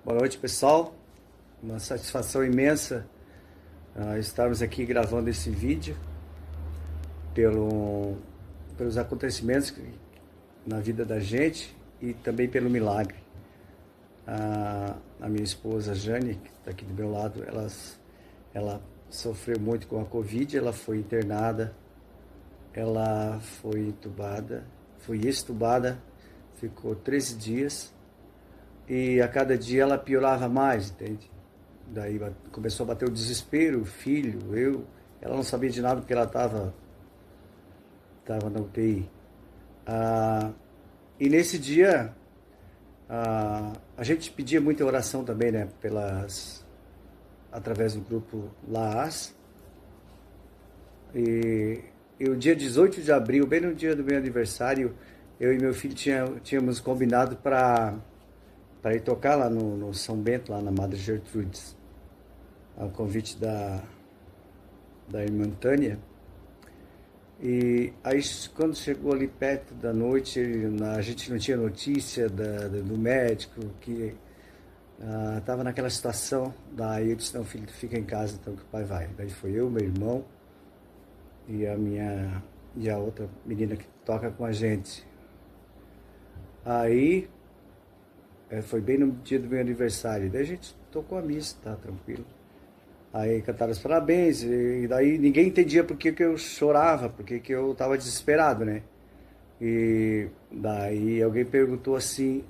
Boa noite, pessoal. Uma satisfação imensa estarmos aqui gravando esse vídeo pelos acontecimentos na vida da gente e também pelo milagre. A minha esposa Jane, que está aqui do meu lado, ela sofreu muito com a Covid, ela foi internada, ela foi extubada, ficou 13 dias e a cada dia ela piorava mais, entende? Daí começou a bater o desespero, o filho, ela não sabia de nada porque ela estava na UTI. E nesse dia a gente pedia muita oração também, né? Através do grupo Laas. E o dia 18 de abril, bem no dia do meu aniversário, eu e meu filho tínhamos combinado para ir tocar lá no São Bento, lá na Madre Gertrudes, ao convite da irmã Tânia. E aí, quando chegou ali perto da noite, a gente não tinha notícia do médico, que estava naquela situação. Daí eu disse: não, filho, tu fica em casa, então que o pai vai. Daí foi eu, meu irmão e a outra menina que toca com a gente. Aí foi bem no dia do meu aniversário. Daí a gente tocou a missa, tá tranquilo. Aí cantaram os parabéns, e daí ninguém entendia por que eu chorava, por que eu estava desesperado, né? E daí alguém perguntou assim: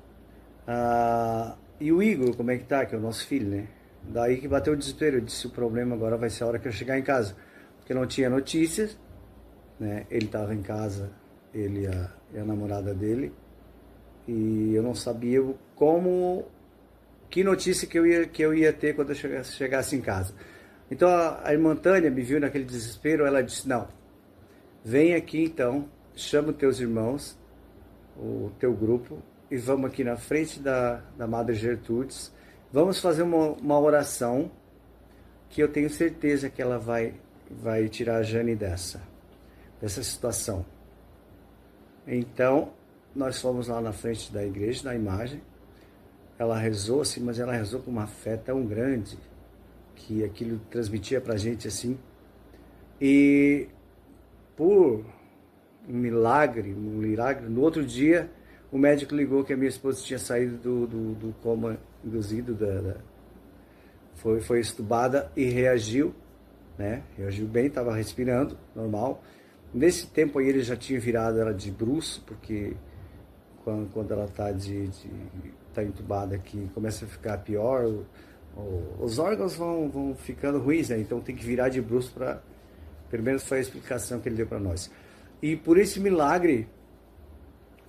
e o Igor, como é que tá? Que é o nosso filho, né? Daí que bateu o desespero. Eu disse: o problema agora vai ser a hora que eu chegar em casa. Porque não tinha notícias, né? Ele estava em casa, ele e a namorada dele. E eu não sabia que notícia que eu ia ter quando eu chegasse em casa. Então a irmã Tânia me viu naquele desespero, ela disse: não, vem aqui então, chama os teus irmãos, o teu grupo, e vamos aqui na frente da Madre Gertrudes, vamos fazer uma oração que eu tenho certeza que ela vai tirar a Jane dessa situação. Então nós fomos lá na frente da igreja, na imagem. Ela rezou assim, mas ela rezou com uma fé tão grande que aquilo transmitia pra gente assim. E por um milagre, no outro dia o médico ligou que a minha esposa tinha saído do coma induzido, foi estubada e reagiu, né? Reagiu bem, estava respirando normal. Nesse tempo aí ele já tinha virado ela de bruço, porque quando ela tá entubada aqui, começa a ficar pior, os órgãos vão ficando ruins, né? Então tem que virar de bruço para... Pelo menos foi a explicação que ele deu para nós. E por esse milagre,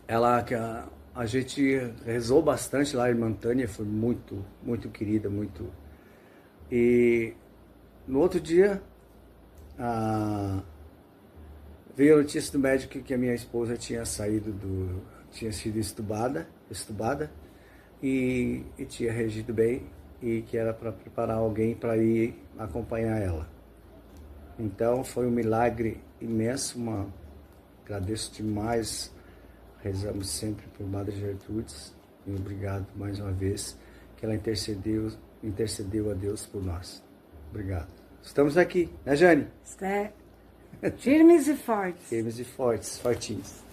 a gente rezou bastante lá, a irmã Tânia foi muito, muito querida, muito... E no outro dia, veio a notícia do médico que a minha esposa tinha sido estubada e tinha reagido bem, e que era para preparar alguém para ir acompanhar ela. Então foi um milagre imenso, agradeço demais, rezamos sempre por Madre Gertrudes, e obrigado mais uma vez que ela intercedeu a Deus por nós. Obrigado. Estamos aqui, né, Jane? Firmes e fortes. Firmes e fortes, fortinhos.